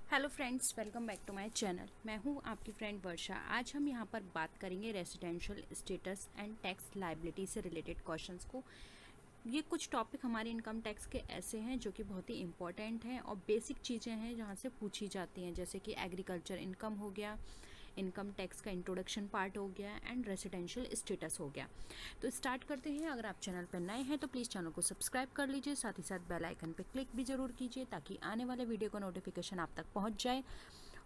Hello friends, welcome back to my channel. मैं हूं आपकी फ्रेंड वर्षा। आज हम यहां पर बात करेंगे residential status and tax liability से रिलेटेड क्वेश्चंस को। ये कुछ टॉपिक हमारे इनकम टैक्स के ऐसे हैं जो कि बहुत ही इंपॉर्टेंट हैं और बेसिक चीज़ें हैं जहां से पूछी जाती हैं, जैसे कि एग्रीकल्चर इनकम हो गया, इनकम टैक्स का इंट्रोडक्शन पार्ट हो गया एंड रेसिडेंशियल स्टेटस हो गया। तो स्टार्ट करते हैं। अगर आप चैनल पर नए हैं तो प्लीज़ चैनल को सब्सक्राइब कर लीजिए, साथ ही साथ बेल आइकन पर क्लिक भी ज़रूर कीजिए ताकि आने वाले वीडियो का नोटिफिकेशन आप तक पहुंच जाए,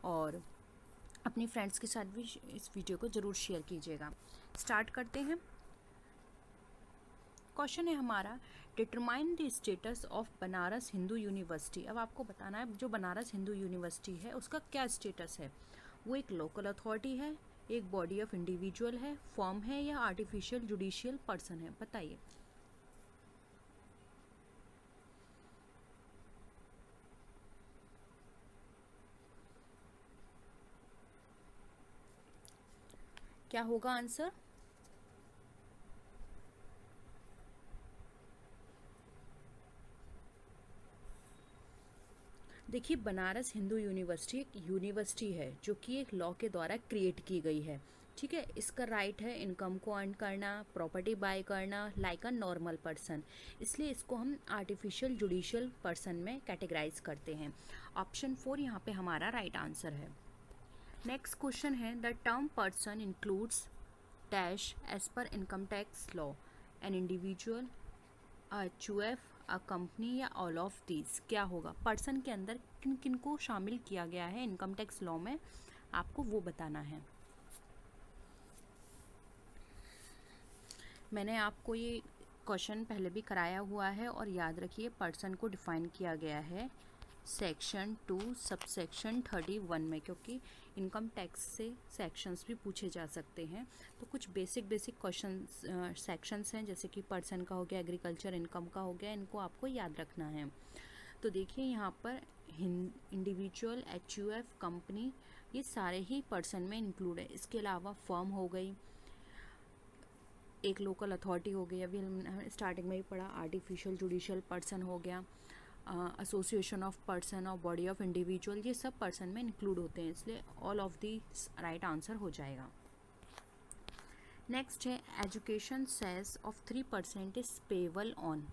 और अपनी फ्रेंड्स के साथ भी इस वीडियो को ज़रूर शेयर कीजिएगा। स्टार्ट करते हैं। क्वेश्चन है हमारा, determine the status of Banaras Hindu university. अब आपको बताना है जो बनारस हिंदू यूनिवर्सिटी है उसका क्या स्टेटस है। वो एक लोकल अथॉरिटी है, एक बॉडी ऑफ इंडिविजुअल है, फॉर्म है या आर्टिफिशियल जुडिशियल पर्सन है। बताइए। क्या होगा आंसर? देखिए, बनारस हिंदू यूनिवर्सिटी एक यूनिवर्सिटी है जो कि एक लॉ के द्वारा क्रिएट की गई है। ठीक है, इसका राइट है इनकम को अर्न करना, प्रॉपर्टी बाय करना लाइक अ नॉर्मल पर्सन, इसलिए इसको हम आर्टिफिशियल जुडिशियल पर्सन में कैटेगराइज करते हैं। ऑप्शन 4 यहाँ पे हमारा राइट आंसर है। नेक्स्ट क्वेश्चन है, the term person includes dash as per income tax law, an individual, HUF, a company या ऑल ऑफ दीज। क्या होगा? पर्सन के अंदर किन किन को शामिल किया गया है इनकम टैक्स लॉ में, आपको वो बताना है। मैंने आपको ये क्वेश्चन पहले भी कराया हुआ है और याद रखिए, पर्सन को डिफाइन किया गया है सेक्शन 2 सबसेक्शन 31 में, क्योंकि इनकम टैक्स से सेक्शंस भी पूछे जा सकते हैं। तो कुछ बेसिक क्वेश्चन सेक्शंस हैं, जैसे कि पर्सन का हो गया, एग्रीकल्चर इनकम का हो गया, इनको आपको याद रखना है। तो देखिए यहाँ पर इंडिविजुअल, एचयूएफ, कंपनी, ये सारे ही पर्सन में इंक्लूड है। इसके अलावा फर्म हो गई, एक लोकल अथॉरिटी हो गई, अभी हम स्टार्टिंग में ही पढ़ा, आर्टिफिशियल जुडिशियल पर्सन हो गया, एसोसिएशन ऑफ पर्सन और बॉडी ऑफ इंडिविजुअल, ये सब पर्सन में इंक्लूड होते हैं, इसलिए all of the right answer हो जाएगा। नेक्स्ट है, education cess of 3% is payable on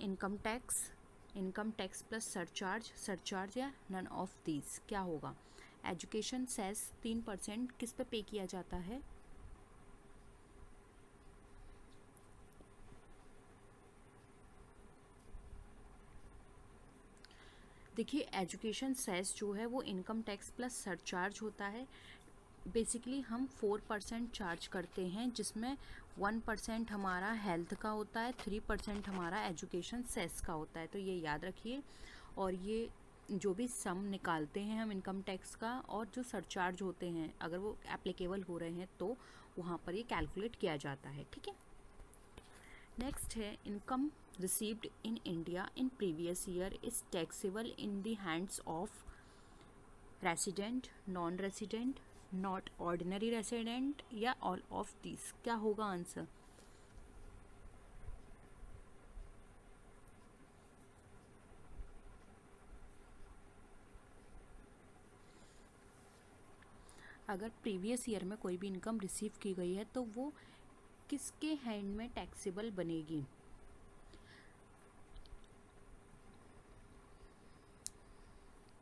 income tax plus surcharge या नन ऑफ दीज। क्या होगा? एजुकेशन सेस 3% किस पे पे किया जाता है? देखिए, एजुकेशन सेस जो है वो इनकम टैक्स प्लस सरचार्ज होता है। बेसिकली हम 4% चार्ज करते हैं, जिसमें 1% हमारा हेल्थ का होता है, 3% हमारा एजुकेशन सेस का होता है। तो ये याद रखिए, और ये जो भी सम निकालते हैं हम इनकम टैक्स का और जो सरचार्ज होते हैं, अगर वो एप्लीकेबल हो रहे हैं तो वहाँ पर ये कैलकुलेट किया जाता है। ठीक है। नेक्स्ट है, income received in India in previous year is taxable in the hands of resident, non resident, not ordinary resident या ऑल ऑफ दिस। क्या होगा आंसर? अगर प्रीवियस ईयर में कोई भी इनकम रिसीव की गई है तो वो किसके हैंड में टैक्सेबल बनेगी?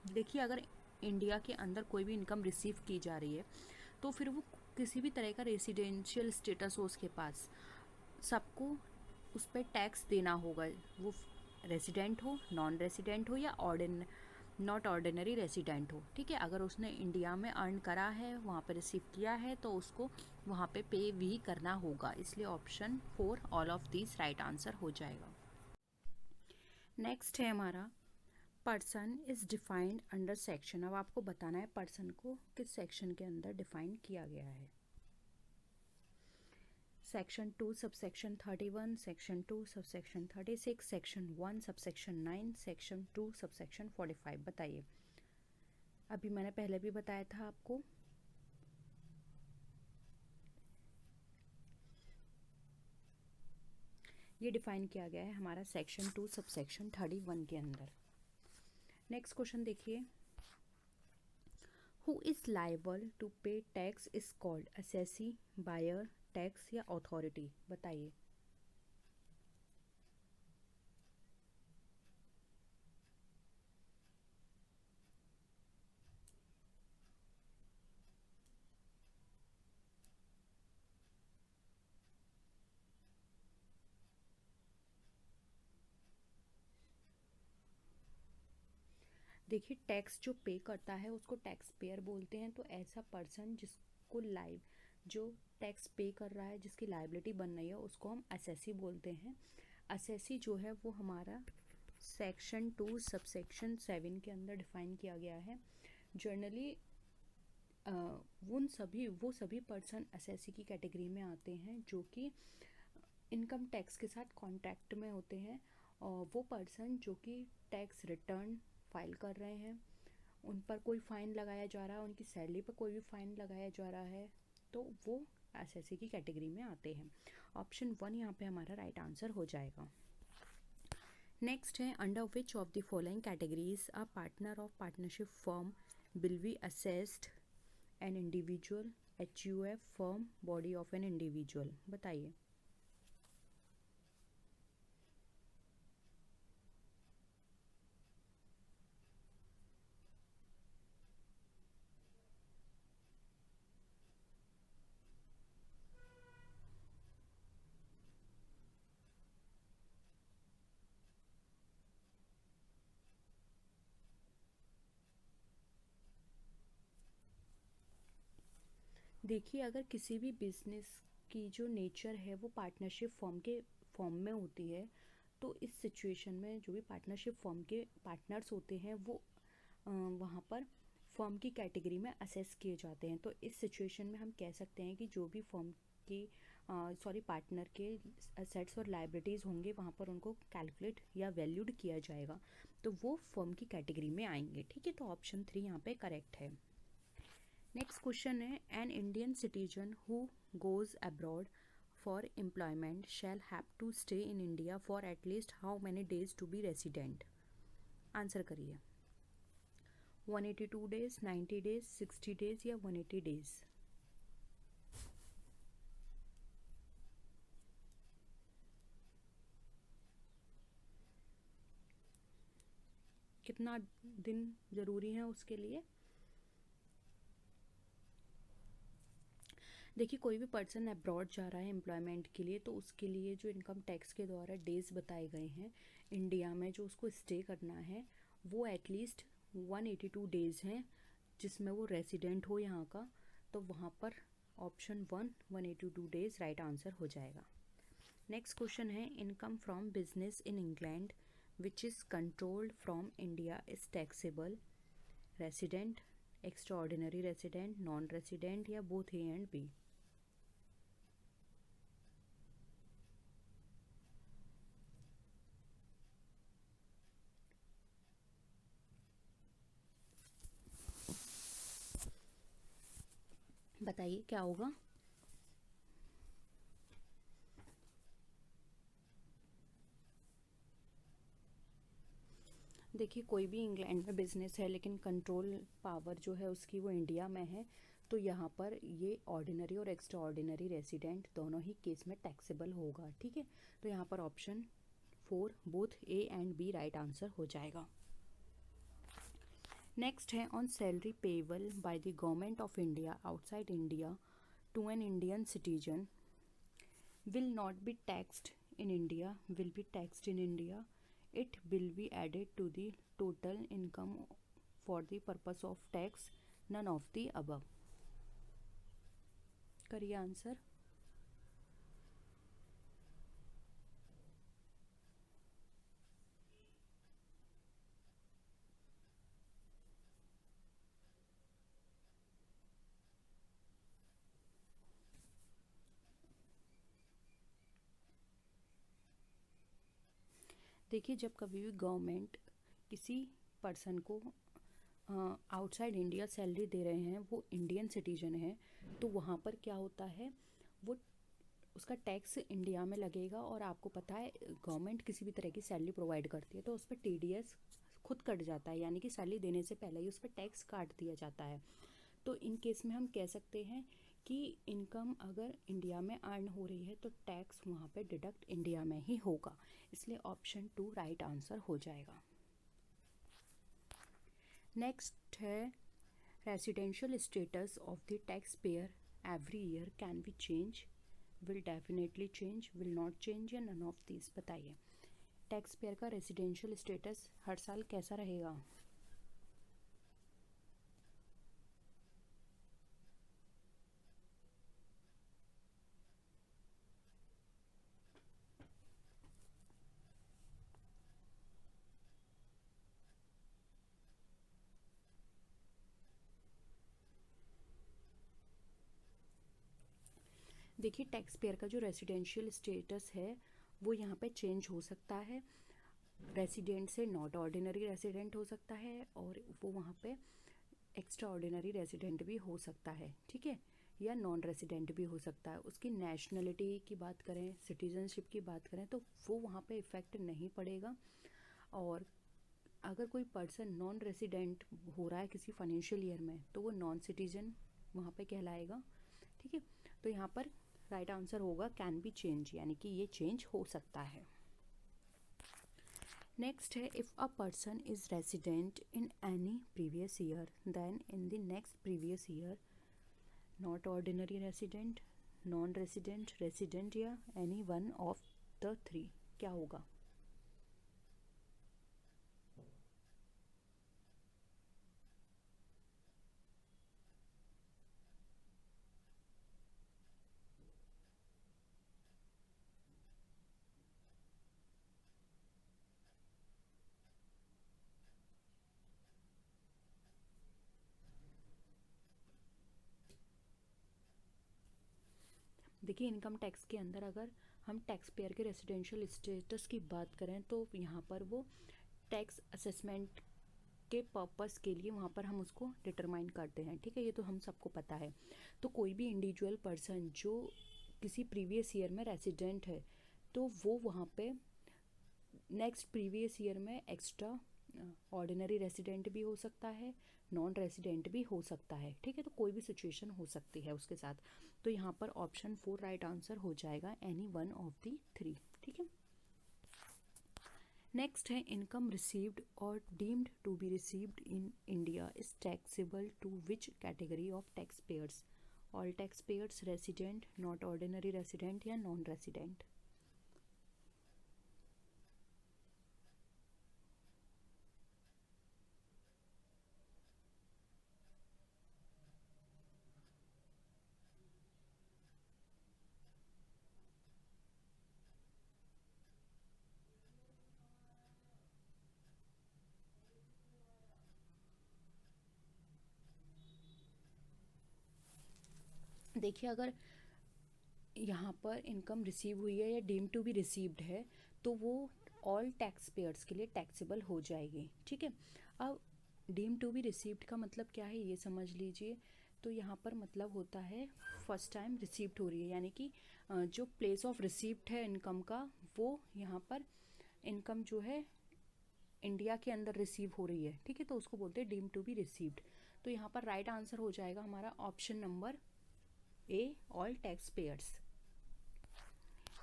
देखिए, अगर इंडिया के अंदर कोई भी इनकम रिसीव की जा रही है तो फिर वो किसी भी तरह का रेसिडेंशियल स्टेटस हो उसके पास, सबको उस पर टैक्स देना होगा, वो रेसिडेंट हो, नॉन रेसिडेंट हो या नॉट ऑर्डिनरी रेसिडेंट हो। ठीक है, अगर उसने इंडिया में अर्न करा है, वहाँ पे रिसीव किया है, तो उसको वहाँ पे भी करना होगा, इसलिए option 4 all of this right answer हो जाएगा। नेक्स्ट है हमारा, person is defined under section. अब आपको बताना है पर्सन को किस सेक्शन के अंदर डिफाइन किया गया है। Section 2 subsection 31, section 2 subsection 36, section 1 subsection 9, section 2 subsection 45। बताइए। अभी मैंने पहले भी बताया था आपको। ये डिफाइन किया गया है हमारा सेक्शन 2 सबसेक्शन 31 के अंदर। नेक्स्ट क्वेश्चन देखिए, who is liable to pay tax is called assessee, buyer, tax या अथॉरिटी, बताइए। देखिए, टैक्स जो पे करता है उसको टैक्स पेयर बोलते हैं। तो ऐसा पर्सन जिसको लाइव जो टैक्स पे कर रहा है, जिसकी लाइबिलिटी बन रही है, उसको हम असेसी बोलते हैं। असेसी जो है वो हमारा सेक्शन 2 सबसेक्शन 7 के अंदर डिफाइन किया गया है। जनरली वो सभी पर्सन असेसी की कैटेगरी में आते हैं जो कि इनकम टैक्स के साथ कॉन्टैक्ट में होते हैं, और वो पर्सन जो कि टैक्स रिटर्न फाइल कर रहे हैं, उन पर कोई फ़ाइन लगाया जा रहा है, उनकी सैलरी पर कोई भी फ़ाइन लगाया जा रहा है, तो वो एसएससी की कैटेगरी में आते हैं। ऑप्शन 1 यहाँ पे हमारा राइट आंसर हो जाएगा। नेक्स्ट है, under which of the following categories a partner of partnership firm will be assessed N individual, HUF firm, body of an individual, बताइए। देखिए, अगर किसी भी बिजनेस की जो नेचर है वो पार्टनरशिप फॉर्म के फॉर्म में होती है, तो इस सिचुएशन में जो भी पार्टनरशिप फॉर्म के पार्टनर्स होते हैं वो वहाँ पर फर्म की कैटेगरी में असेस किए जाते हैं। तो इस सिचुएशन में हम कह सकते हैं कि जो भी फर्म की पार्टनर के असेट्स और लाइबिलिटीज़ होंगे वहाँ पर उनको कैलकुलेट या वैल्यूड किया जाएगा, तो वो फर्म की कैटेगरी में आएंगे। ठीक है, तो ऑप्शन 3 यहाँ पे करेक्ट है। नेक्स्ट क्वेश्चन है, an Indian citizen who goes abroad for employment shall have to stay in India for at least how many days to be resident, answer करिए। 182 डेज, 90 डेज, 60 डेज या 180 डेज। कितना दिन ज़रूरी है उसके लिए? देखिए, कोई भी पर्सन अब्रॉड जा रहा है एम्प्लॉयमेंट के लिए, तो उसके लिए जो इनकम टैक्स के द्वारा डेज़ बताए गए हैं इंडिया में जो उसको स्टे करना है, वो एटलीस्ट 182 डेज़ हैं जिसमें वो रेसिडेंट हो यहाँ का। तो वहाँ पर ऑप्शन 1 182 डेज़ राइट आंसर हो जाएगा। नेक्स्ट क्वेश्चन है, income from business in England which is controlled from India is taxable, resident, extra ordinary resident, non resident या बोथ ए एंड बी। बताइए क्या होगा। देखिए, कोई भी इंग्लैंड में बिजनेस है लेकिन कंट्रोल पावर जो है उसकी वो इंडिया में है, तो यहाँ पर ये ऑर्डिनरी और एक्स्ट्रा ऑर्डिनरी रेसिडेंट दोनों ही केस में टैक्सेबल होगा। ठीक है, तो यहाँ पर option 4 both A and B right answer हो जाएगा। नेक्स्ट है, on salary payable by the government of India outside India to an Indian citizen will not be taxed in India, will be taxed in India, it will be added to the total income for the purpose of tax, none of the above। करिए answer. देखिए, जब कभी भी government किसी person को outside India salary दे रहे हैं, वो इंडियन सिटीजन है, तो वहाँ पर क्या होता है, वो उसका टैक्स इंडिया में लगेगा। और आपको पता है गवर्नमेंट किसी भी तरह की सैलरी प्रोवाइड करती है तो उस पर टीडीएस खुद कट जाता है, यानी कि सैलरी देने से पहले ही उस पर टैक्स काट दिया जाता है। तो इन केस में हम कह सकते हैं कि इनकम अगर इंडिया में अर्न हो रही है तो टैक्स वहाँ पे डिडक्ट इंडिया में ही होगा, इसलिए ऑप्शन 2 राइट आंसर हो जाएगा। नेक्स्ट है residential status of the tax payer every year can be change, will definitely change, will not change या नन ऑफ दिस। बताइए टैक्स पेयर का रेसिडेंशियल स्टेटस हर साल कैसा रहेगा? देखिए टैक्स पेयर का जो रेसिडेंशियल स्टेटस है वो यहाँ पे चेंज हो सकता है, रेसिडेंट से नॉट ऑर्डिनरी रेसिडेंट हो सकता है, और वो वहाँ पे एक्स्ट्रा ऑर्डिनरी रेसिडेंट भी हो सकता है, ठीक है, या नॉन रेसिडेंट भी हो सकता है। उसकी नेशनलिटी की बात करें, सिटीजनशिप की बात करें तो वो वहाँ पे इफ़ेक्ट नहीं पड़ेगा। और अगर कोई पर्सन नॉन रेसिडेंट हो रहा है किसी फाइनेंशियल ईयर में तो वो नॉन सिटीजन वहाँ पे कहलाएगा, ठीक है। तो यहाँ पर राइट आंसर होगा कैन बी चेंज, यानी कि ये चेंज हो सकता है। नेक्स्ट है if a person is resident in any previous year then in the next previous year not ordinary resident, non resident, resident या any one of the three, क्या होगा? देखिए इनकम टैक्स के अंदर अगर हम टैक्स पेयर के रेसिडेंशियल स्टेटस की बात करें तो यहाँ पर वो टैक्स असेसमेंट के पर्पस के लिए वहाँ पर हम उसको डिटरमाइन करते हैं, ठीक है, ये तो हम सबको पता है। तो कोई भी इंडिविजुअल पर्सन जो किसी प्रीवियस ईयर में रेसिडेंट है तो वो वहाँ पे नेक्स्ट प्रीवियस ईयर में एक्स्ट्रा ऑर्डिनरी रेसिडेंट भी हो सकता है, नॉन रेसिडेंट भी हो सकता है, ठीक है। तो कोई भी सिचुएशन हो सकती है उसके साथ। तो यहाँ पर ऑप्शन 4 राइट आंसर हो जाएगा, एनी वन ऑफ दी 3, ठीक है। नेक्स्ट है इनकम रिसीव्ड और deemed to be received in India is taxable to which category of tax payers, all tax payers, resident, not ordinary resident या non resident. देखिए अगर यहाँ पर इनकम रिसीव हुई है या डीम टू बी रिसीव्ड है तो वो ऑल टैक्स पेयर्स के लिए टैक्सेबल हो जाएगी, ठीक है। अब डीम टू बी रिसीव्ड का मतलब क्या है ये समझ लीजिए। तो यहाँ पर मतलब होता है फर्स्ट टाइम रिसीव्ड हो रही है, यानी कि जो प्लेस ऑफ रिसीव्ड है इनकम का वो यहाँ पर इनकम जो है इंडिया के अंदर रिसीव हो रही है, ठीक है, तो उसको बोलते हैं डीम टू बी रिसीव्ड। तो यहाँ पर राइट आंसर हो जाएगा हमारा option number A, all tax payers.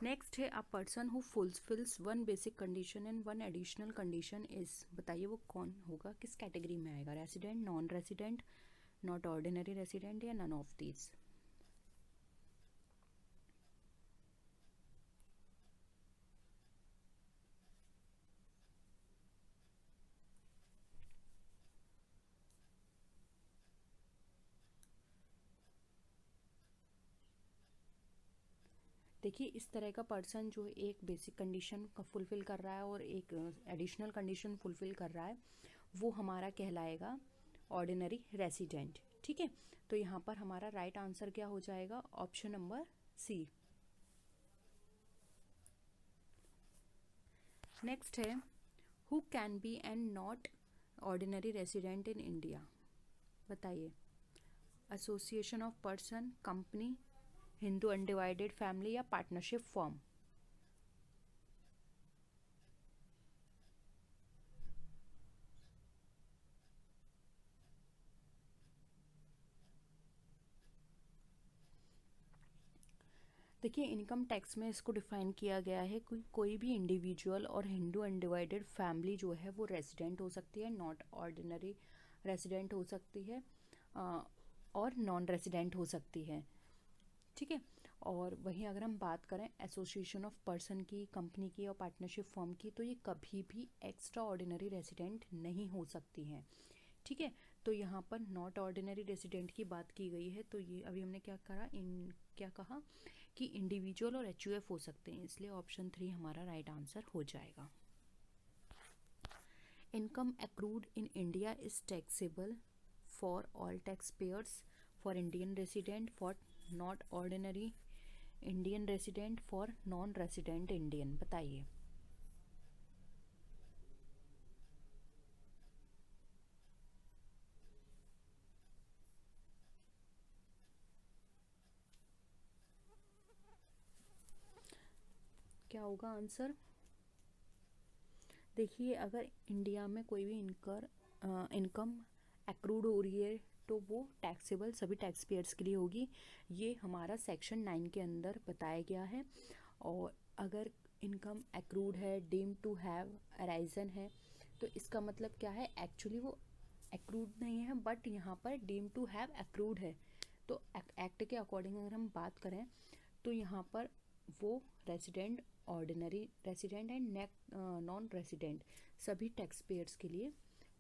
Next है a person who fulfils one basic condition and one additional condition is, बताइए वो कौन होगा, किस कैटेगरी में आएगा, resident, non resident, not ordinary resident या नन ऑफ दीज। देखिए इस तरह का पर्सन जो एक बेसिक कंडीशन का फुलफिल कर रहा है और एक एडिशनल कंडीशन फुलफिल कर रहा है वो हमारा कहलाएगा ऑर्डिनरी रेसिडेंट, ठीक है। तो यहाँ पर हमारा राइट आंसर क्या हो जाएगा, ऑप्शन नंबर सी। नेक्स्ट है who can be and not ordinary resident in India, बताइए, association of person, company, Hindu undivided family या पार्टनरशिप फॉर्म। देखिए इनकम टैक्स में इसको डिफाइन किया गया है कोई भी इंडिविजुअल और हिंदू अनडिवाइडेड फैमिली जो है वो रेजिडेंट हो सकती है, नॉट ऑर्डिनरी रेजिडेंट हो सकती है, और नॉन रेजिडेंट हो सकती है, ठीक है। और वहीं अगर हम बात करें एसोसिएशन ऑफ पर्सन की, कंपनी की और पार्टनरशिप फर्म की, तो ये कभी भी एक्स्ट्रा ऑर्डिनरी रेजिडेंट नहीं हो सकती हैं, ठीक है। तो यहाँ पर नॉट ऑर्डिनरी रेजिडेंट की बात की गई है, तो ये अभी हमने क्या कहा कि इंडिविजुअल और एचयूएफ हो सकते हैं, इसलिए ऑप्शन 3 हमारा राइट आंसर हो जाएगा। Income accrued in India is taxable for all tax pairs, for Indian resident, for not ordinary Indian resident, for non resident Indian, बताइए। क्या होगा आंसर? देखिए अगर इंडिया में कोई भी इनकम एक्रूड हो रही है तो वो टैक्सेबल सभी टैक्स पेयर्स के लिए होगी, ये हमारा सेक्शन 9 के अंदर बताया गया है। और अगर इनकम एक्रूड है, डीम्ड टू हैव अराइजन है, तो इसका मतलब क्या है, एक्चुअली वो एक्रूड नहीं है बट यहाँ पर डीम्ड टू हैव एक्रूड है। तो एक्ट के अकॉर्डिंग अगर हम बात करें तो यहाँ पर वो resident, ordinary resident and non resident सभी टैक्स पेयर्स के लिए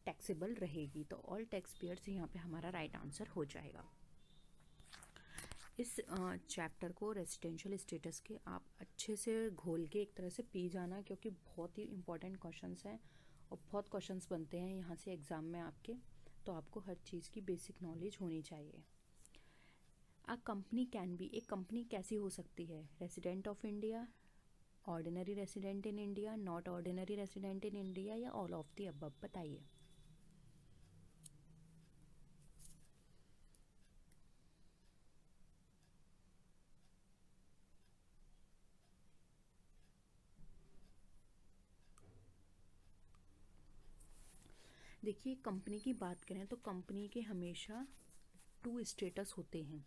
टैक्सेबल रहेगी, तो ऑल टैक्स पेयर्स यहाँ पे हमारा राइट आंसर हो जाएगा। इस चैप्टर को रेसिडेंशियल स्टेटस के आप अच्छे से घोल के एक तरह से पी जाना, क्योंकि बहुत ही इंपॉर्टेंट क्वेश्चंस हैं और बहुत क्वेश्चंस बनते हैं यहाँ से एग्ज़ाम में आपके, तो आपको हर चीज़ की बेसिक नॉलेज होनी चाहिए। अ कंपनी कैन बी, एक कंपनी कैसी हो सकती है, resident of India, ordinary resident in India, not ordinary resident in India, या ऑल ऑफ द अबव, बताइए। देखिए कंपनी की बात करें तो कंपनी के हमेशा 2 स्टेटस होते हैं,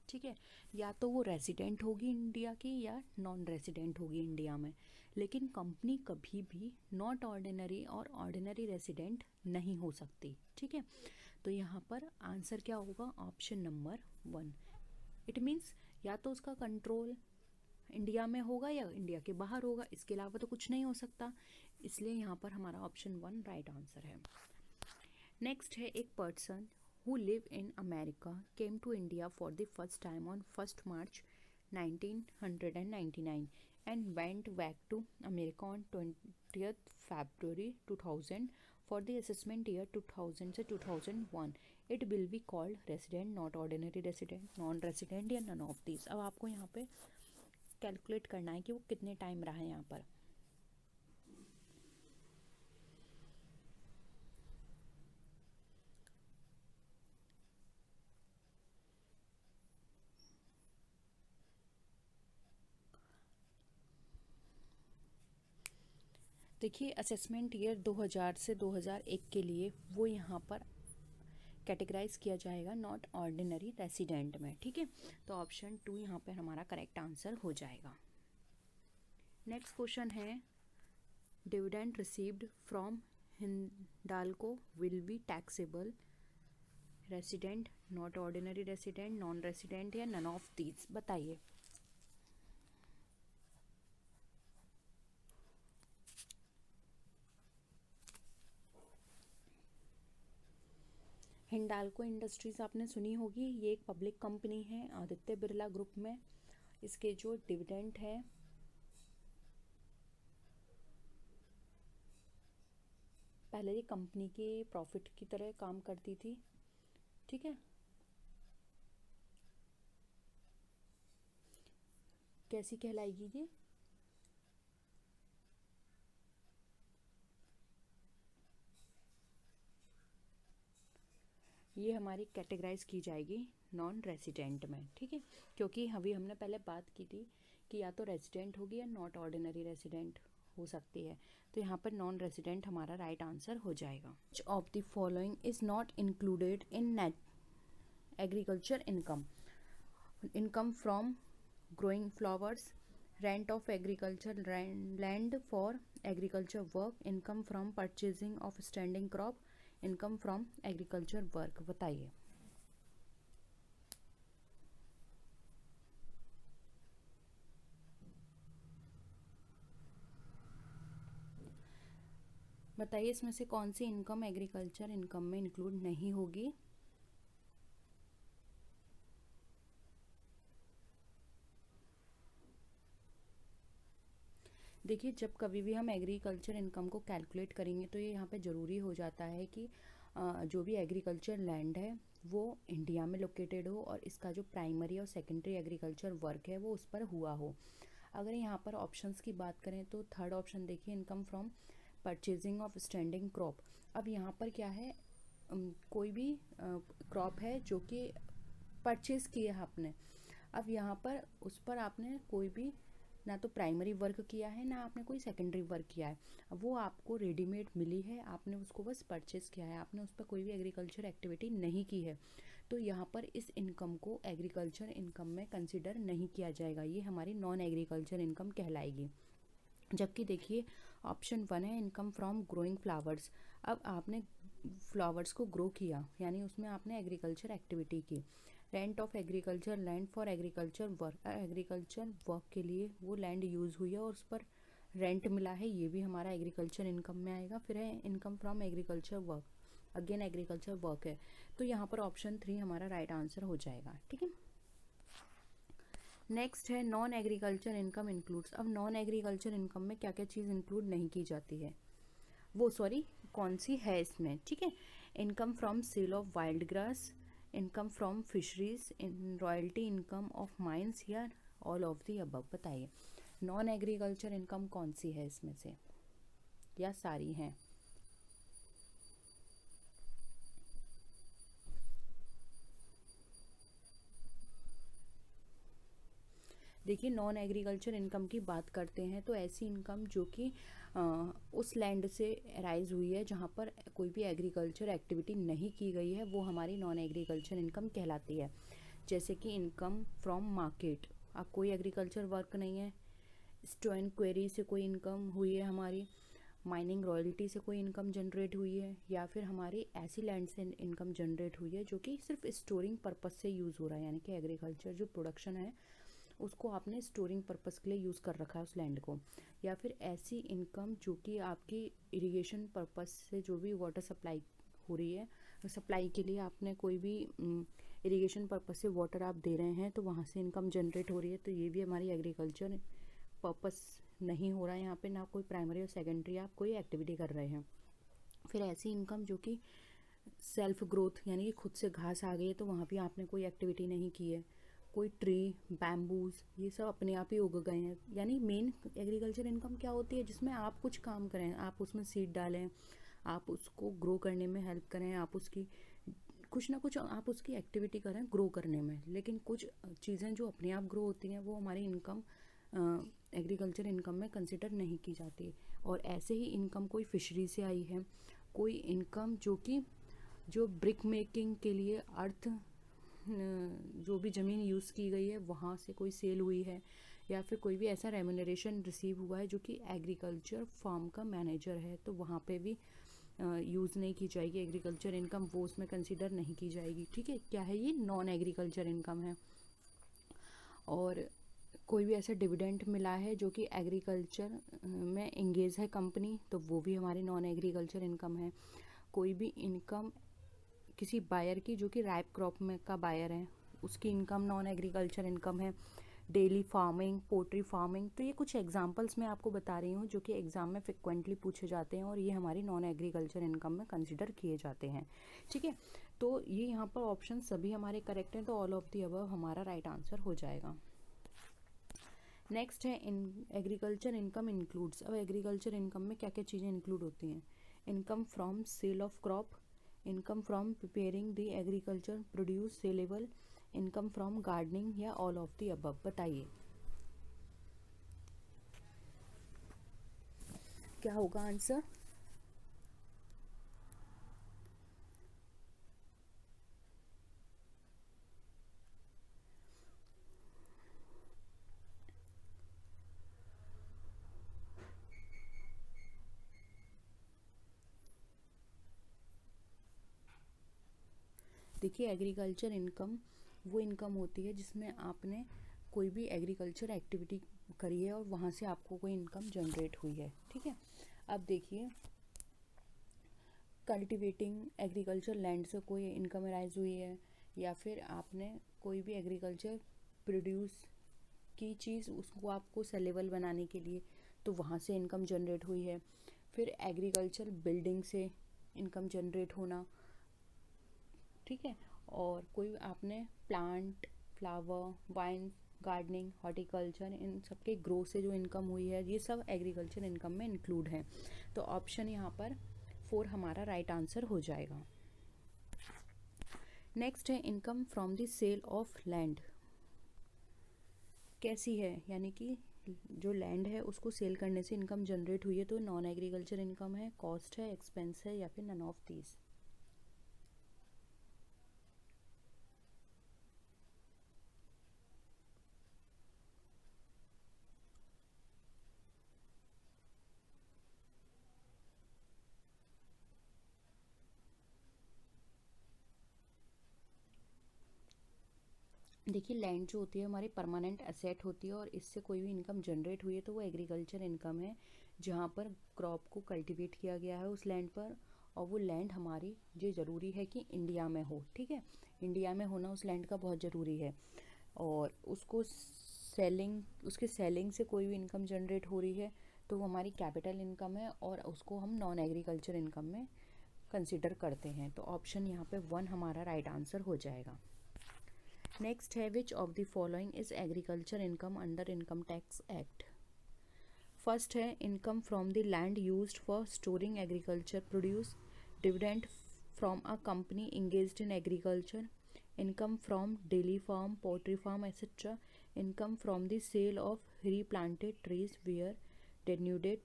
ठीक है, या तो वो रेसिडेंट होगी इंडिया की या नॉन रेसिडेंट होगी इंडिया में, लेकिन कंपनी कभी भी नॉट ऑर्डिनरी और ऑर्डिनरी रेसिडेंट नहीं हो सकती, ठीक है। तो यहाँ पर आंसर क्या होगा, ऑप्शन नंबर 1। इट मीन्स या तो उसका कंट्रोल इंडिया में होगा या इंडिया के बाहर होगा, इसके अलावा तो कुछ नहीं हो सकता, इसलिए यहाँ पर हमारा ऑप्शन 1 राइट आंसर है। नेक्स्ट है, एक person who live in America came to India for the first time on 1st March 1999 and went back to America on 20th February 2000 for the assessment year 2000 से 2001. It will be called resident, not ordinary resident, non-resident या none of these. अब आपको यहाँ पे calculate करना है कि वो कितने टाइम रहा है यहाँ पर। देखिए असेसमेंट ईयर 2000 से 2001 के लिए वो यहाँ पर कैटेगराइज किया जाएगा नॉट ऑर्डिनरी रेसिडेंट में, ठीक है। तो ऑप्शन 2 यहाँ पर हमारा करेक्ट आंसर हो जाएगा। नेक्स्ट क्वेश्चन है, dividend received from Hindalco will be taxable, resident, not ordinary resident, non resident या नन ऑफ दीज, बताइए। हिंडाल्को इंडस्ट्रीज़ आपने सुनी होगी, ये एक पब्लिक कंपनी है आदित्य बिरला ग्रुप में। इसके जो डिविडेंड है पहले ये कंपनी के प्रॉफिट की तरह काम करती थी, ठीक है। कैसी कहलाएगी ये हमारी कैटेगराइज की जाएगी नॉन रेसिडेंट में, ठीक है, क्योंकि अभी हमने पहले बात की थी कि या तो रेसिडेंट होगी या नॉट ऑर्डिनरी रेसिडेंट हो सकती है, तो यहाँ पर नॉन रेसिडेंट हमारा राइट आंसर हो जाएगा। विच of the following is not included in net agriculture income, income from growing flowers, rent of agriculture land for agriculture work, income from purchasing of standing crop, income from agriculture work। बताइए। बताइए इसमें से कौन सी income agriculture income में include नहीं होगी। देखिए, जब कभी भी हम एग्रीकल्चर इनकम को कैलकुलेट करेंगे तो ये यहाँ पे ज़रूरी हो जाता है कि जो भी एग्रीकल्चर लैंड है वो इंडिया में लोकेटेड हो और इसका जो प्राइमरी और सेकेंडरी एग्रीकल्चर वर्क है वो उस पर हुआ हो। अगर यहाँ पर ऑप्शंस की बात करें तो थर्ड ऑप्शन देखिए, income from purchasing of standing crop. अब यहाँ पर क्या है, कोई भी क्रॉप है जो कि परचेज़ किया है आपने, अब यहाँ पर उस पर आपने कोई भी ना तो प्राइमरी वर्क किया है ना आपने कोई सेकेंडरी वर्क किया है, अब वो आपको रेडीमेड मिली है, आपने उसको बस परचेज़ किया है, आपने उस पर कोई भी एग्रीकल्चर एक्टिविटी नहीं की है, तो यहाँ पर इस इनकम को एग्रीकल्चर इनकम में कंसिडर नहीं किया जाएगा, ये हमारी नॉन एग्रीकल्चर इनकम कहलाएगी। जबकि देखिए ऑप्शन 1 है इनकम फ्रॉम ग्रोइंग फ्लावर्स। अब आपने फ्लावर्स को ग्रो किया यानी उसमें आपने एग्रीकल्चर एक्टिविटी की। Rent of agriculture land for agriculture work के लिए वो लैंड यूज़ हुई है और उस पर रेंट मिला है, ये भी हमारा एग्रीकल्चर इनकम में आएगा। फिर है income from agriculture work, again agriculture work है, तो यहाँ पर ऑप्शन 3 हमारा राइट आंसर हो जाएगा। ठीक है, नेक्स्ट है नॉन एग्रीकल्चर इनकम इंक्लूड्स। अब नॉन एग्रीकल्चर इनकम में क्या क्या चीज़ इंक्लूड नहीं की जाती है, वो सॉरी कौन सी है इसमें। ठीक है, income from sale of wild grass, income from fisheries, in royalty income of mines या ऑल ऑफ दी अबव। बताइए नॉन एग्रीकल्चर इनकम कौन सी है इसमें से, या सारी हैं। देखिए नॉन एग्रीकल्चर इनकम की बात करते हैं तो ऐसी इनकम जो कि उस लैंड से राइज हुई है जहाँ पर कोई भी एग्रीकल्चर एक्टिविटी नहीं की गई है, वो हमारी नॉन एग्रीकल्चर इनकम कहलाती है। जैसे कि इनकम फ्रॉम मार्केट, अब कोई एग्रीकल्चर वर्क नहीं है, स्टोन क्वेरी से कोई इनकम हुई है हमारी, माइनिंग रॉयल्टी से कोई इनकम जनरेट हुई है, या फिर हमारी ऐसी लैंड से इनकम जनरेट हुई है जो कि सिर्फ स्टोरिंग पर्पस से यूज़ हो रहा है, यानी कि एग्रीकल्चर जो प्रोडक्शन है उसको आपने स्टोरिंग पर्पस के लिए यूज़ कर रखा है उस लैंड को। या फिर ऐसी इनकम जो कि आपकी इरिगेशन पर्पस से जो भी वाटर सप्लाई हो रही है, सप्लाई के लिए आपने कोई भी इरिगेशन पर्पस से वाटर आप दे रहे हैं तो वहाँ से इनकम जनरेट हो रही है, तो ये भी हमारी एग्रीकल्चर पर्पस नहीं हो रहा है, यहाँ पे ना कोई प्राइमरी और सेकेंडरी आप कोई एक्टिविटी कर रहे हैं। फिर ऐसी इनकम जो कि सेल्फ ग्रोथ यानी कि खुद से घास आ गई है तो वहाँ भी आपने कोई एक्टिविटी नहीं की है, कोई ट्री बैम्बूज ये सब अपने आप ही उग गए हैं। यानी मेन एग्रीकल्चर इनकम क्या होती है, जिसमें आप कुछ काम करें, आप उसमें सीड डालें, आप उसको ग्रो करने में हेल्प करें, आप उसकी कुछ ना कुछ आप उसकी एक्टिविटी करें ग्रो करने में। लेकिन कुछ चीज़ें जो अपने आप ग्रो होती हैं वो हमारी इनकम एग्रीकल्चर इनकम में कंसिडर नहीं की जाती। और ऐसे ही इनकम कोई फिशरी से आई है, कोई इनकम जो कि जो ब्रिक मेकिंग के लिए अर्थ जो भी ज़मीन यूज़ की गई है वहाँ से कोई सेल हुई है, या फिर कोई भी ऐसा रेम्यूनरेशन रिसीव हुआ है जो कि एग्रीकल्चर फार्म का मैनेजर है, तो वहाँ पे भी यूज़ नहीं की जाएगी एग्रीकल्चर इनकम, वो उसमें कंसीडर नहीं की जाएगी। ठीक है, क्या है ये नॉन एग्रीकल्चर इनकम है। और कोई भी ऐसा डिविडेंड मिला है जो कि एग्रीकल्चर में इंगेज है कंपनी, तो वो भी हमारी नॉन एग्रीकल्चर इनकम है। कोई भी इनकम किसी बायर की जो कि राइप क्रॉप में का बायर है, उसकी इनकम नॉन एग्रीकल्चर इनकम है। डेली फार्मिंग, पोल्ट्री फार्मिंग, तो ये कुछ एग्जांपल्स मैं आपको बता रही हूँ जो कि एग्ज़ाम में फ्रिक्वेंटली पूछे जाते हैं और ये हमारी नॉन एग्रीकल्चर इनकम में कंसिडर किए जाते हैं। ठीक है, तो ये यहाँ पर ऑप्शन सभी हमारे करेक्ट हैं, तो ऑल ऑफ दी अबव हमारा राइट आंसर हो जाएगा। नेक्स्ट है इन एग्रीकल्चर इनकम इंक्लूड्स। अब एग्रीकल्चर इनकम में क्या क्या चीज़ें इंक्लूड होती हैं, income from sale of crop, income from preparing the agriculture produce saleable, income from gardening या ऑल ऑफ द अबव। बताइए क्या होगा आंसर। देखिए एग्रीकल्चर इनकम वो इनकम होती है जिसमें आपने कोई भी एग्रीकल्चर एक्टिविटी करी है और वहाँ से आपको कोई इनकम जनरेट हुई है, ठीक है। अब देखिए कल्टिवेटिंग एग्रीकल्चर लैंड से कोई इनकम अराइज हुई है, या फिर आपने कोई भी एग्रीकल्चर प्रोड्यूस की चीज़ उसको आपको सेलेबल बनाने के लिए, तो वहाँ से इनकम जनरेट हुई है। फिर एग्रीकल्चर बिल्डिंग से इनकम जनरेट होना, ठीक है। और कोई आपने plant, flower, vine, gardening, horticulture, इन सब के ग्रो से जो इनकम हुई है, ये सब एग्रीकल्चर इनकम में इंक्लूड है। तो ऑप्शन यहाँ पर 4 हमारा राइट आंसर हो जाएगा। नेक्स्ट है income from the sale of land. कैसी है, यानी कि जो लैंड है उसको सेल करने से इनकम जनरेट हुई है, तो नॉन एग्रीकल्चर इनकम है, कॉस्ट है, एक्सपेंस है, या फिर नन ऑफ दीज। देखिए लैंड जो होती है हमारी परमानेंट एसेट होती है, और इससे कोई भी इनकम जनरेट हुई है तो वो एग्रीकल्चर इनकम है, जहाँ पर क्रॉप को कल्टीवेट किया गया है उस लैंड पर, और वो लैंड हमारी ये ज़रूरी है कि इंडिया में हो, ठीक है। इंडिया में होना उस लैंड का बहुत ज़रूरी है, और उसको सेलिंग, उसके सेलिंग से कोई भी इनकम जनरेट हो रही है तो वो हमारी कैपिटल इनकम है, और उसको हम नॉन एग्रीकल्चर इनकम में कंसिडर करते हैं। तो ऑप्शन यहाँ पे 1 हमारा राइट आंसर हो जाएगा। नेक्स्ट है which of the following is agriculture income under income tax act. First है income from the land used for storing agriculture produce, dividend from a company engaged in agriculture, income from dairy farm, poultry farm, etc., income from the sale of replanted trees where denuded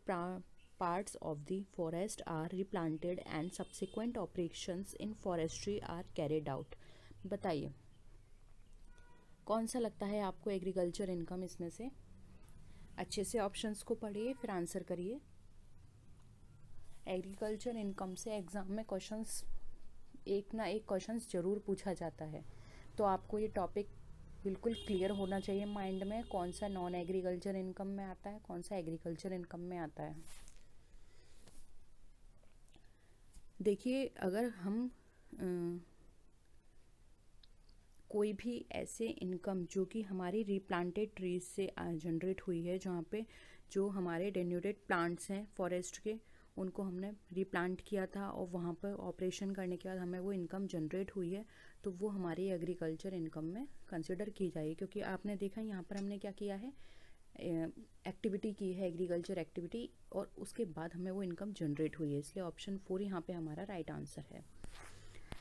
parts of the forest are replanted and subsequent operations in forestry are carried out। बताइए कौन सा लगता है आपको agriculture income इसमें से। अच्छे से ऑप्शंस को पढ़िए फिर आंसर करिए। एग्रीकल्चर इनकम से एग्ज़ाम में क्वेश्चंस, एक ना एक क्वेश्चंस ज़रूर पूछा जाता है, तो आपको ये टॉपिक बिल्कुल क्लियर होना चाहिए माइंड में, कौन सा नॉन एग्रीकल्चर इनकम में आता है, कौन सा एग्रीकल्चर इनकम में आता है। देखिए अगर हम कोई भी ऐसे इनकम जो कि हमारी रिप्लांटेड ट्रीज से जनरेट हुई है, जहाँ पे जो हमारे डेन्यूडेड प्लांट्स हैं फॉरेस्ट के, उनको हमने रिप्लांट किया था और वहाँ पर ऑपरेशन करने के बाद हमें वो इनकम जनरेट हुई है, तो वो हमारी एग्रीकल्चर इनकम में कंसिडर की जाएगी। क्योंकि आपने देखा यहाँ पर हमने क्या किया है, एक्टिविटी की है एग्रीकल्चर एक्टिविटी, और उसके बाद हमें वो इनकम जनरेट हुई है, इसलिए ऑप्शन 4 यहाँ पे हमारा राइट आंसर है।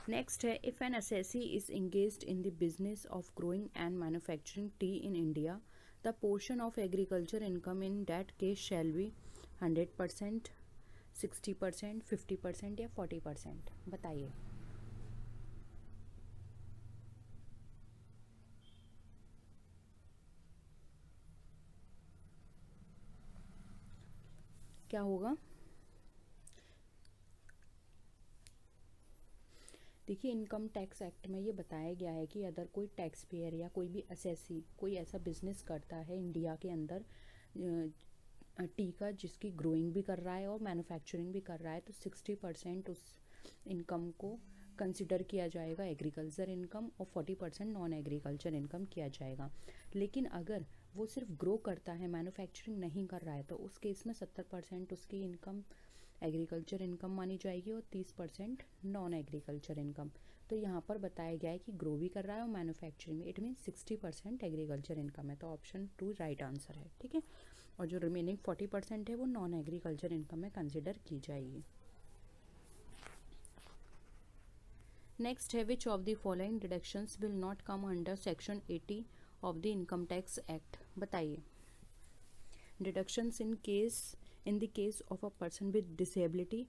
नेक्स्ट है if an assessee is engaged in the business of growing and manufacturing tea in India, the portion of agriculture income in that case shall be 100%, 60%, 50% या 40%। बताइए क्या होगा। देखिए इनकम टैक्स एक्ट में ये बताया गया है कि अगर कोई टैक्स पेयर या कोई भी असेसी कोई ऐसा बिजनेस करता है इंडिया के अंदर टी का, जिसकी ग्रोइंग भी कर रहा है और मैन्युफैक्चरिंग भी कर रहा है, तो 60% उस इनकम को कंसिडर किया जाएगा एग्रीकल्चर इनकम, और 40% नॉन एग्रीकल्चर इनकम किया जाएगा। लेकिन अगर वो सिर्फ ग्रो करता है, मैन्युफैक्चरिंग नहीं कर रहा है, तो उस केस में 70% उसकी इनकम एग्रीकल्चर इनकम मानी जाएगी और 30% नॉन एग्रीकल्चर इनकम। तो यहाँ पर बताया गया है कि ग्रो भी कर रहा है और मैन्युफैक्चरिंग में, इट मीन 60% एग्रीकल्चर इनकम है, तो ऑप्शन 2 राइट आंसर है, ठीक है। और जो रिमेनिंग 40% है वो नॉन एग्रीकल्चर इनकम में कंसिडर की जाएगी। नेक्स्ट है which of the following deductions will not come under section 80 of the income tax act. बताइए deductions in the case of a person with disability,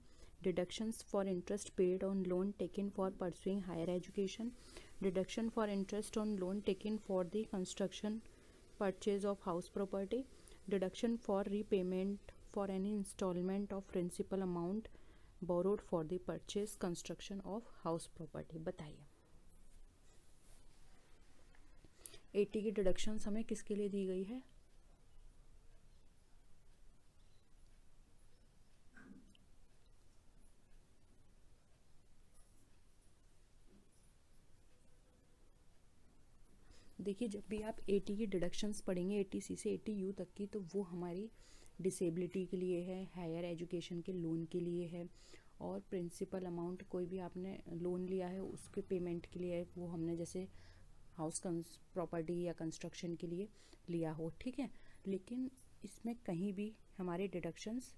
deductions for interest paid on loan taken for pursuing higher education, deduction for interest on loan taken for the construction purchase of house property, deduction for repayment for any installment of principal amount borrowed for the purchase construction of house property। बताइए 80 की deductions हमें किसके लिए दी गई है? देखिए, जब भी आप 80 की डिडक्शंस पढ़ेंगे 80C से 80U तक की, तो वो हमारी डिसेबिलिटी के लिए है, हायर एजुकेशन के लोन के लिए है, और प्रिंसिपल अमाउंट कोई भी आपने लोन लिया है उसके पेमेंट के लिए है, वो हमने जैसे हाउस प्रॉपर्टी या कंस्ट्रक्शन के लिए लिया हो, ठीक है। लेकिन इसमें कहीं भी हमारे डिडक्शंस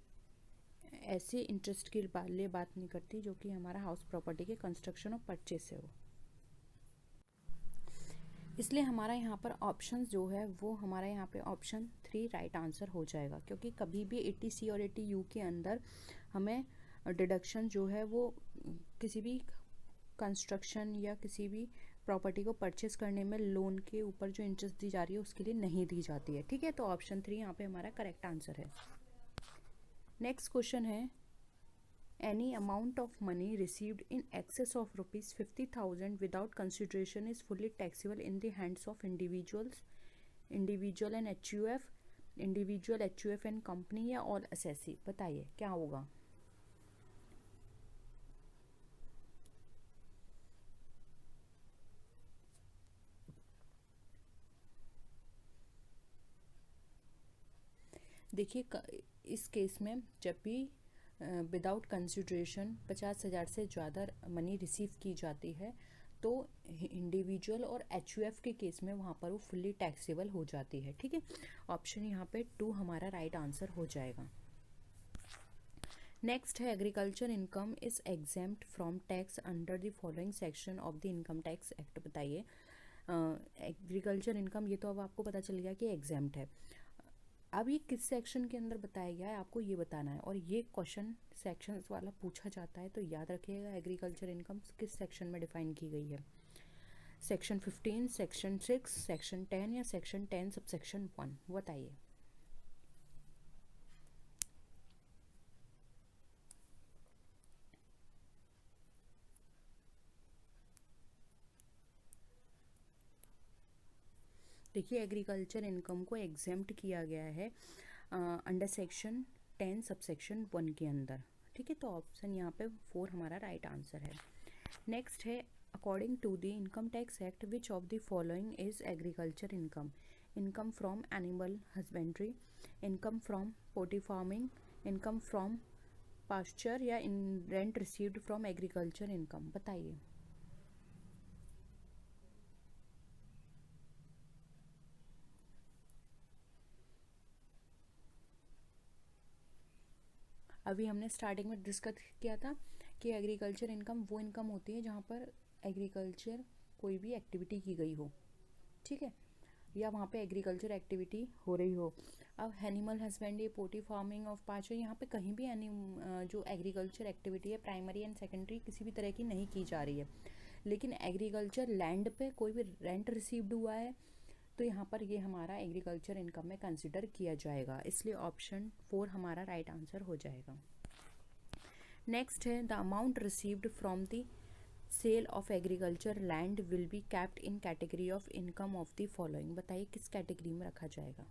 ऐसे इंटरेस्ट के लिए बात नहीं करती जो कि हमारा हाउस प्रॉपर्टी के कंस्ट्रक्शन और परचेज से हो। इसलिए हमारा यहाँ पर ऑप्शन जो है वो हमारा यहाँ पे ऑप्शन 3 राइट आंसर हो जाएगा, क्योंकि कभी भी 80C और 80U के अंदर हमें डिडक्शन जो है वो किसी भी कंस्ट्रक्शन या किसी भी प्रॉपर्टी को परचेस करने में लोन के ऊपर जो इंटरेस्ट दी जा रही है उसके लिए नहीं दी जाती है, ठीक है। तो ऑप्शन 3 यहाँ पे हमारा करेक्ट आंसर है। नेक्स्ट क्वेश्चन है, any amount of money received in excess of rupees 50,000 without consideration is fully taxable in the hands of individual and HUF, individual HUF and company या all assessee। बताइए क्या होगा? देखिए, इस case में जब भी विदाउट कंसिड्रेशन 50,000 से ज़्यादा मनी रिसीव की जाती है तो इंडिविजुअल और HUF के केस में वहाँ पर वो फुल्ली टैक्सेबल हो जाती है, ठीक है। ऑप्शन यहाँ पे 2 हमारा राइट आंसर हो जाएगा। नेक्स्ट है, agriculture income is exempt from tax under the following section of the income tax act. बताइए, एग्रीकल्चर इनकम, ये तो अब आपको पता चल गया कि एग्जेम्प्ट है। अब ये किस सेक्शन के अंदर बताया गया है आपको ये बताना है, और ये क्वेश्चन सेक्शंस वाला पूछा जाता है, तो याद रखिएगा एग्रीकल्चर इनकम किस सेक्शन में डिफाइन की गई है। सेक्शन 15, सेक्शन 6, सेक्शन 10 या सेक्शन 10 सब सेक्शन 1? बताइए। देखिए, एग्रीकल्चर इनकम को एग्जेम्प्ट किया गया है अंडर सेक्शन 10 सब सेक्शन 1 के अंदर, ठीक है। तो ऑप्शन यहाँ पे 4 हमारा राइट आंसर है। नेक्स्ट है, according to the income tax act which of the following is agriculture income? Income from animal husbandry, income from poultry farming, income from pasture या in rent received from agriculture income? बताइए। अभी हमने starting में discuss किया था कि agriculture income वो income होती है जहाँ पर एग्रीकल्चर कोई भी एक्टिविटी की गई हो, ठीक है, या वहाँ पे एग्रीकल्चर एक्टिविटी हो रही हो। अब animal husbandry, poultry farming of पाचर, यहाँ पे कहीं भी जो एग्रीकल्चर एक्टिविटी है प्राइमरी एंड सेकेंडरी किसी भी तरह की नहीं की जा रही है, लेकिन एग्रीकल्चर लैंड पे कोई भी रेंट रिसीव्ड हुआ है तो यहाँ पर ये हमारा एग्रीकल्चर इनकम में कंसिडर किया जाएगा, इसलिए ऑप्शन 4 हमारा राइट आंसर हो जाएगा। नेक्स्ट है, the amount received from the sale of agriculture land will be capped in category of income of the following. बताइए किस कैटेगरी में रखा जाएगा?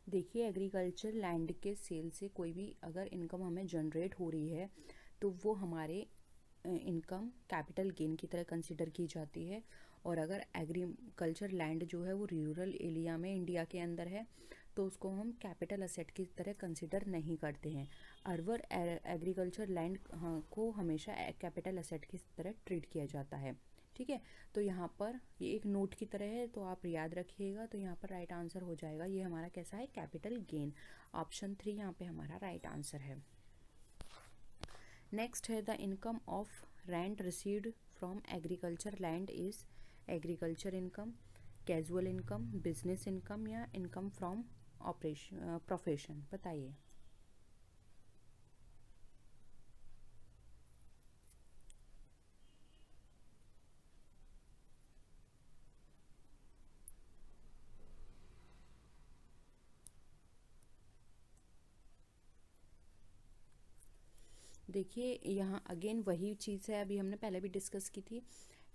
देखिए, एग्रीकल्चर लैंड के सेल से कोई भी अगर इनकम हमें जनरेट हो रही है तो वो हमारे इनकम कैपिटल गेन की तरह कंसिडर की जाती है, और अगर एग्रीकल्चर लैंड जो है वो रूरल एरिया में इंडिया के अंदर है तो उसको हम कैपिटल असेट की तरह कंसिडर नहीं करते हैं। अर्बन एग्रीकल्चर लैंड को हमेशा कैपिटल असेट की तरह ट्रीट किया जाता है, ठीक है। तो यहाँ पर ये एक नोट की तरह है तो आप याद रखिएगा, तो यहाँ पर राइट आंसर हो जाएगा ये हमारा कैसा है, कैपिटल गेन। ऑप्शन 3 यहाँ पे हमारा राइट आंसर है। नेक्स्ट है, the income of rent received from agriculture land is agriculture income, casual income, business income या इनकम फ्रॉम ऑपरेशन प्रोफेशन? बताइए। देखिए यहाँ अगेन वही चीज़ है, अभी हमने पहले भी डिस्कस की थी।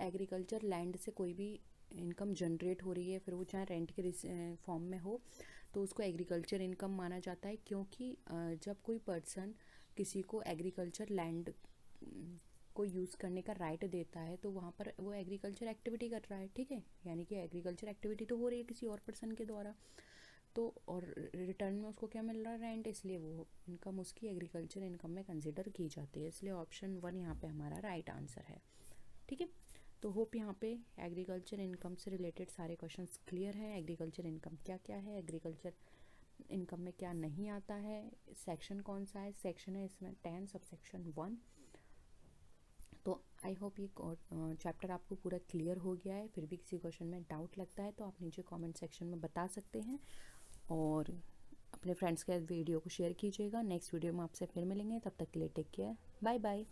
एग्रीकल्चर लैंड से कोई भी इनकम जनरेट हो रही है, फिर वो चाहे रेंट के फॉर्म में हो, तो उसको एग्रीकल्चर इनकम माना जाता है। क्योंकि जब कोई पर्सन किसी को एग्रीकल्चर लैंड को यूज़ करने का राइट देता है, तो वहाँ पर वो एग्रीकल्चर एक्टिविटी कर रहा है, ठीक है। यानी कि एग्रीकल्चर एक्टिविटी तो हो रही है किसी और पर्सन के द्वारा, तो और रिटर्न में उसको क्या मिल रहा है, रेंट, इसलिए वो इनकम उसकी एग्रीकल्चर इनकम में कंसिडर की जाती है। इसलिए ऑप्शन 1 यहाँ पे हमारा राइट आंसर है, ठीक है। तो होप यहाँ पे एग्रीकल्चर इनकम से रिलेटेड सारे क्वेश्चंस क्लियर हैं। एग्रीकल्चर इनकम क्या क्या है, एग्रीकल्चर इनकम में क्या नहीं आता है, सेक्शन कौन सा है, सेक्शन है इसमें 10 सब सेक्शन 1। तो आई होप ये चैप्टर आपको पूरा क्लियर हो गया है। फिर भी किसी क्वेश्चन में डाउट लगता है तो आप नीचे कमेंट सेक्शन में बता सकते हैं, और अपने फ्रेंड्स के साथ वीडियो को शेयर कीजिएगा। नेक्स्ट वीडियो में आपसे फिर मिलेंगे, तब तक के लिए टेक केयर, बाय बाय।